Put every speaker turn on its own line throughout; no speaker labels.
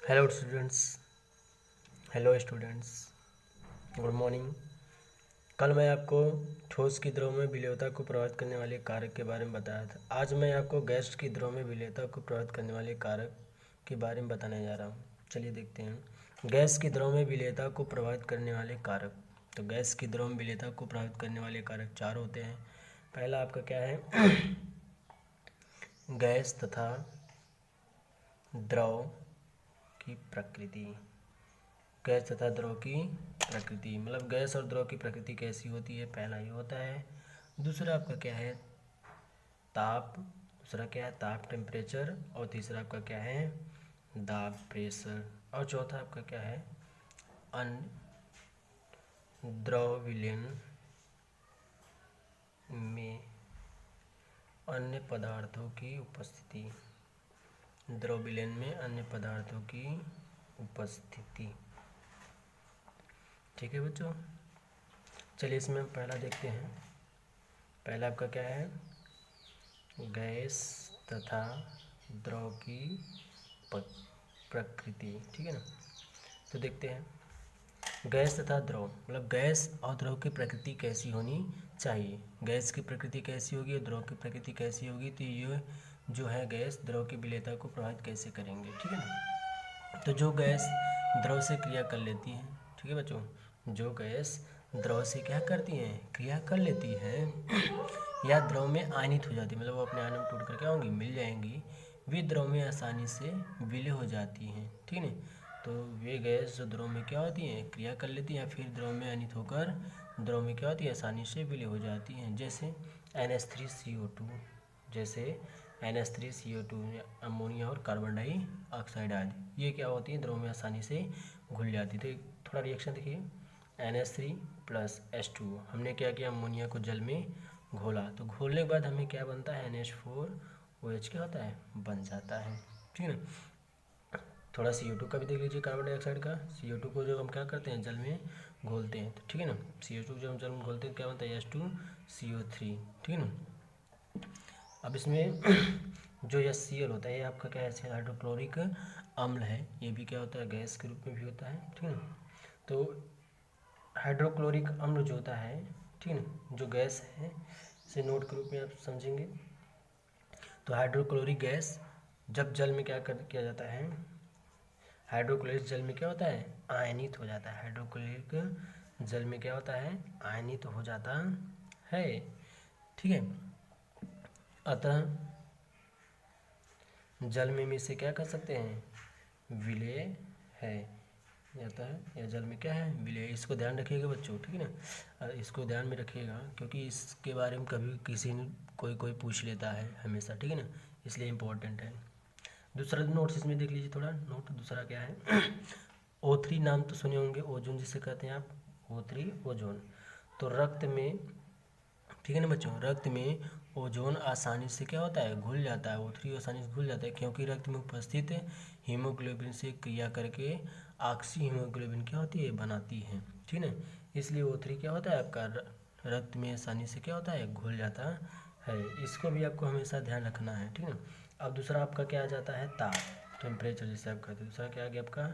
Hello students. Good morning. कल मैं आपको ठोस की द्रव में विलेयता को प्रभावित करने वाले कारक के बारे में बताया था। आज मैं आपको गैस की द्रव में विलेयता को प्रभावित करने वाले कारक के बारे में बताने जा रहा हूँ। चलिए देखते हैं गैस की द्रव में विलेयता को प्रभावित करने वाले कारक। तो गैस की द्रव में विलेयता को प्रभावित करने वाले कारक 4 होते हैं। पहला आपका क्या है गैस तथा द्रव की प्रकृति। गैस तथा द्रव की प्रकृति मतलब गैस और द्रव की प्रकृति कैसी होती है, पहला ये होता है। दूसरा आपका क्या है ताप टेम्परेचर, और तीसरा आपका क्या है दाब प्रेशर, और चौथा आपका क्या है अन्य द्रव विलयन में अन्य पदार्थों की उपस्थिति। द्रव विलयन में अन्य पदार्थों की उपस्थिति। ठीक है बच्चों, चलिए इसमें हम पहला देखते हैं। पहला आपका क्या है गैस तथा द्रव की प्रकृति। ठीक है ना, तो देखते हैं गैस तथा द्रव मतलब गैस और द्रव की प्रकृति कैसी होनी चाहिए। गैस की प्रकृति कैसी होगी और द्रव की प्रकृति कैसी होगी, तो ये जो है गैस द्रव की विलेयता को प्रभावित कैसे करेंगे। ठीक है ना, तो जो गैस द्रव से क्रिया कर लेती है, ठीक है बच्चों, जो गैस द्रव से क्या करती हैं क्रिया कर लेती है या द्रव में आयनित हो जाती है, मतलब वो अपने आयन में टूट कर क्या होंगी मिल जाएंगी, वे द्रव में आसानी से विलय हो जाती हैं। ठीक है, तो वे गैस जो द्रव में क्या होती हैं क्रिया कर लेती हैं, फिर द्रव में आयनित होकर द्रव में क्या होती है आसानी से विलय हो जाती हैं। जैसे NH3CO2, जैसे NH3CO2 अमोनिया और कार्बन डाइऑक्साइड आदि, ये क्या होती है द्रव में आसानी से घुल जाती है। तो थोड़ा रिएक्शन देखिए, NH3 + H2, हमने क्या किया अमोनिया को जल में घोला, तो घोलने के बाद हमें क्या बनता है NH4OH क्या होता है बन जाता है। ठीक है ना, थोड़ा CO2 का भी देख लीजिए, कार्बन डाइऑक्साइड का। CO2 को जब हम क्या करते हैं जल में घोलते हैं, तो ठीक है ना, CO2 जब हम जल में घोलते हैं क्या बनता है H2CO3। ठीक है ना, अब इसमें जो HCl होता है ये आपका क्या है हाइड्रोक्लोरिक अम्ल है, ये भी क्या होता है गैस के रूप में भी होता है। ठीक है ना, तो हाइड्रोक्लोरिक अम्ल जो होता है, ठीक है ना, जो गैस है इसे नोट के रूप में आप समझेंगे। तो हाइड्रोक्लोरिक गैस जब जल में क्या किया जाता है, हाइड्रोक्लोरिक जल में क्या होता है आयनित हो जाता है। हाइड्रोक्लोरिक जल में क्या होता है आयनित हो जाता है। ठीक है, अतः जल में इसे क्या कर सकते हैं विलय है जाता है, या जल में क्या है विलय। इसको ध्यान रखिएगा बच्चों, ठीक है ना, इसको ध्यान में रखिएगा क्योंकि इसके बारे में कभी किसी ने कोई पूछ लेता है हमेशा। ठीक है ना, इसलिए इम्पोर्टेंट है। दूसरा नोट्स इसमें देख लीजिए, थोड़ा नोट दूसरा क्या है O3 नाम तो सुने होंगे, ओजोन जिसे कहते हैं आप, O3 ओजोन। तो रक्त में, ठीक है ना बच्चों, रक्त में ओजोन आसानी से क्या होता है घुल जाता है, O3 आसानी से घुल जाता है क्योंकि रक्त में उपस्थित हीमोग्लोबिन से क्रिया करके ऑक्सी हीमोग्लोबिन क्या होती है बनाती है। ठीक है ना, इसलिए O3 क्या होता है आपका रक्त में आसानी से क्या होता है घुल जाता है। इसको भी आपको हमेशा ध्यान रखना है। ठीक है ना, अब दूसरा आपका क्या आ जाता है ताप टेम्परेचर, जिसे आप कहते हैं। दूसरा क्या आ गया आपका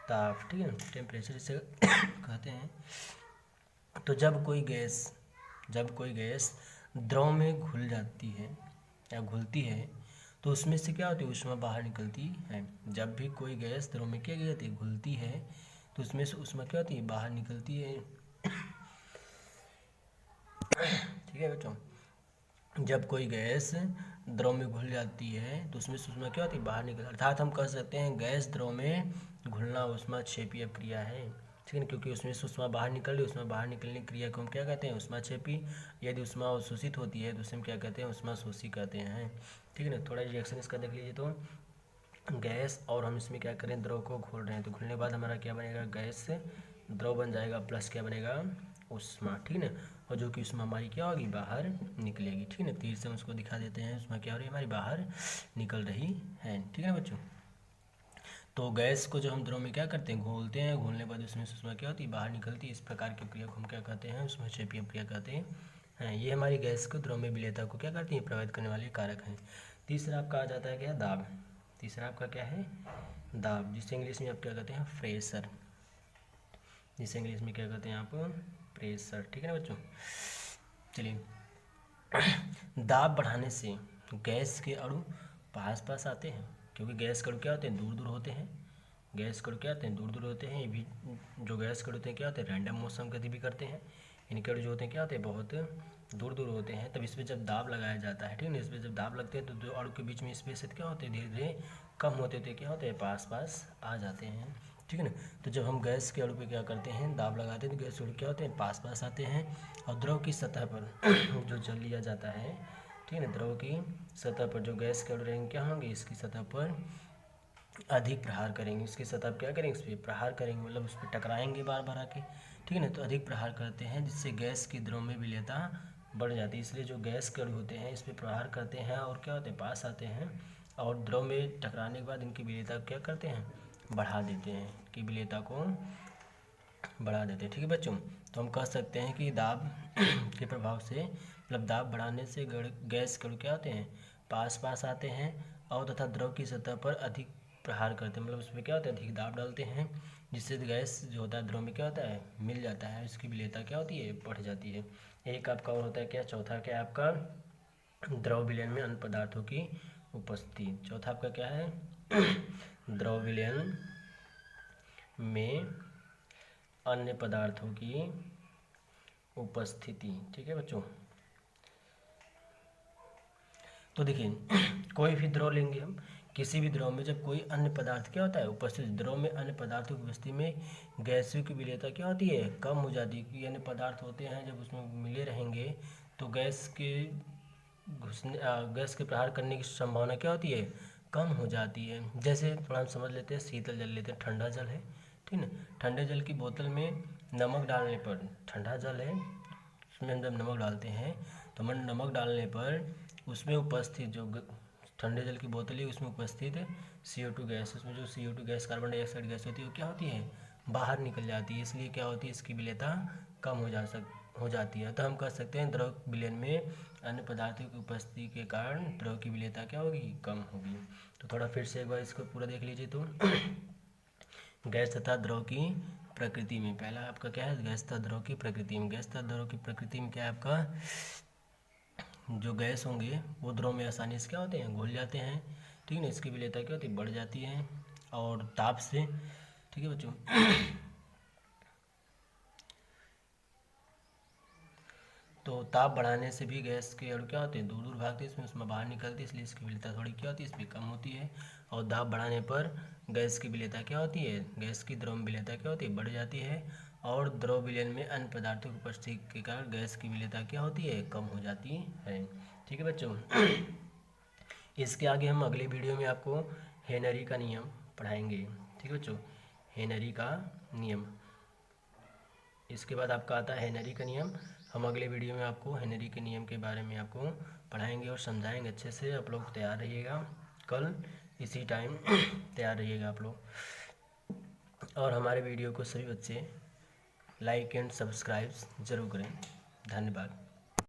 ताप, ठीक है ना, टेम्परेचर जिसे कहते हैं। तो जब कोई गैस द्रव में घुल जाती है या घुलती है तो उसमें से क्या होती है ऊष्मा बाहर निकलती है। जब भी कोई गैस द्रव में क्या जाती है घुलती है तो उसमें से ऊष्मा क्या होती है बाहर निकलती है। ठीक है बच्चों, जब कोई गैस द्रव में घुल जाती है तो उसमें से ऊष्मा क्या होती है बाहर निकल, अर्थात हम कह सकते हैं गैस द्रव में घुलना ऊष्माक्षेपी क्रिया है। ठीक है, क्योंकि उसमें से ऊष्मा बाहर निकल रही है, ऊष्मा बाहर निकलने की क्रिया को हम क्या कहते हैं ऊष्माक्षेपी। यदि ऊष्मा अवशोषित होती है तो उसे हम क्या कहते हैं ऊष्माशोषी कहते हैं। ठीक है ना, थोड़ा रिएक्शन इसका देख लीजिए। तो गैस और हम इसमें क्या करें द्रव को घोल रहे हैं, तो घुलने के बाद हमारा क्या बनेगा गैस से द्रव बन जाएगा प्लस क्या बनेगा ऊष्मा। ठीक है ना, और जो कि ऊष्मा हमारी क्या होगी बाहर निकलेगी। ठीक है ना, तीर से हम उसको दिखा देते हैं ऊष्मा क्या हो रही है हमारी बाहर निकल रही है। ठीक है ना बच्चों, तो गैस को जो हम द्रव में क्या करते हैं घोलते हैं, घोलने के बाद उसमें से ऊष्मा क्या होती है बाहर निकलती है। इस प्रकार की क्रिया को हम क्या कहते हैं ऊष्माक्षेपी क्रिया कहते हैं। ये हमारी गैस को द्रव में विलेयता को क्या करती है प्रभावित करने वाले कारक हैं। तीसरा आपका आ जाता है क्या दाब। तीसरा आपका क्या है, दाब, जिसे इंग्लिश में आप क्या कहते हैं, प्रेशर, जिसे इंग्लिश में क्या कहते हैं आप, प्रेशर। ठीक है ना बच्चों। चलिए, दाब बढ़ाने से गैस के अणु पास पास आते हैं, क्योंकि गैस के अणु क्या होते हैं, दूर दूर होते हैं। गैस के अणु क्या होते हैं, दूर दूर होते हैं। ये भी जो गैस के अणु होते हैं क्या होते हैं, रैंडम मोशन गति भी करते हैं। इनके अणु जो होते हैं क्या होते हैं, बहुत दूर दूर होते हैं। तब इस पर जब दाब लगाया जाता है, ठीक है ना, इस पर जब दाब लगते हैं तो दो अणु के बीच में स्पेस क्या होते हैं, धीरे धीरे कम होते थे, क्या होते हैं, पास पास आ जाते हैं। ठीक है ना। तो जब हम गैस के अणु पे क्या करते हैं, दाब लगाते हैं, तो गैस के अणु क्या होते हैं, पास पास आते हैं। और द्रव की सतह पर जो जल लिया जाता है, ठीक है ना, द्रव की सतह पर जो गैस के अणु रहेंगे क्या होंगे, इसकी सतह पर अधिक प्रहार करेंगे। इसकी सतह पर क्या करेंगे, इस पर प्रहार करेंगे, मतलब उस पर टकराएंगे बार बार आके। ठीक है ना। तो अधिक प्रहार करते हैं, जिससे गैस की द्रव में विलेयता बढ़ जाती है। इसलिए जो गैस के अणु होते हैं इस पर प्रहार करते हैं और क्या होते हैं, पास आते हैं, और द्रव में टकराने के बाद इनकी विलेयता क्या करते हैं, बढ़ा देते हैं, कि विलेयता को बढ़ा देते हैं। ठीक है बच्चों। तो हम कह सकते हैं कि दाब के प्रभाव से, मतलब दाब बढ़ाने से गैस के अणु क्या होते हैं, पास पास आते हैं, और तथा द्रव की सतह पर अधिक प्रहार करते हैं, मतलब उसमें क्या होता है, अधिक दाब डालते हैं, जिससे गैस जो होता है द्रव में क्या होता है, मिल जाता है, इसकी विलेयता क्या होती है, बढ़ जाती है। एक आपका और होता है क्या, चौथा क्या है आपका, द्रव विलयन में अन्य पदार्थों की उपस्थिति। चौथा आपका क्या है, द्रव विलयन में अन्य पदार्थों की उपस्थिति। ठीक है बच्चों। तो देखिए, कोई भी द्रव लेंगे हम, किसी भी द्रव में जब कोई अन्य पदार्थ क्या होता है, उपस्थित, द्रव में अन्य पदार्थों की उपस्थिति में गैसों की विलेयता क्या होती है, कम हो जाती है। क्योंकि अन्य पदार्थ होते हैं जब उसमें मिले रहेंगे तो गैस के प्रहार करने की संभावना क्या होती है, कम हो जाती है। जैसे थोड़ा हम समझ लेते हैं, शीतल जल लेते हैं, ठंडा जल है, ठीक है। ठंडे जल की बोतल में नमक डालने पर, ठंडा जल है उसमें हम जब नमक डालते हैं तो मन नमक डालने पर उसमें उपस्थित जो ठंडे जल की बोतल है उसमें उपस्थित CO2 गैस, उसमें जो CO2 gas, carbon dioxide gas होती है वो क्या होती है, बाहर निकल जाती है। इसलिए क्या होती है, इसकी विलेयता कम हो जाती है। तो हम कह सकते हैं द्रव विलयन में अन्य पदार्थों की उपस्थिति के कारण द्रव की विलेयता क्या होगी, कम होगी। तो थोड़ा फिर से एक बार इसको पूरा देख लीजिए। तो गैस तथा द्रव की प्रकृति में, पहला आपका क्या है, गैस तथा द्रव की प्रकृति में। गैस तथा द्रव की प्रकृति में क्या है आपका, जो गैस होंगे वो द्रव में आसानी से क्या होते हैं, घुल जाते हैं। ठीक है ना। इसकी विलेयता क्या होती है, बढ़ जाती है, और ताप से, ठीक है बच्चों, तो ताप बढ़ाने से भी गैस के अणु क्या होते हैं, दूर दूर भागते हैं, उसमें बाहर निकलती है, इसलिए इसकी विलेयता थोड़ी क्या होती है, इस पर कम होती है। और दाब बढ़ाने पर गैस की विलेयता क्या होती है, गैस की द्रव में विलेयता क्या होती है, बढ़ जाती है। और द्रव विलयन में अन्य पदार्थों की उपस्थिति के कारण गैस की विलेयता क्या होती है, कम हो जाती है। ठीक है बच्चों। इसके आगे हम अगले वीडियो में आपको हेनरी का नियम पढ़ाएंगे। ठीक है बच्चों, हेनरी का नियम। इसके बाद आपका आता है हेनरी का नियम। हम अगले वीडियो में आपको हेनरी के नियम के बारे में आपको पढ़ाएंगे और समझाएंगे अच्छे से। आप लोग तैयार रहिएगा, कल इसी टाइम तैयार रहिएगा आप लोग। और हमारे वीडियो को सभी बच्चे लाइक एंड सब्सक्राइब ज़रूर करें। धन्यवाद।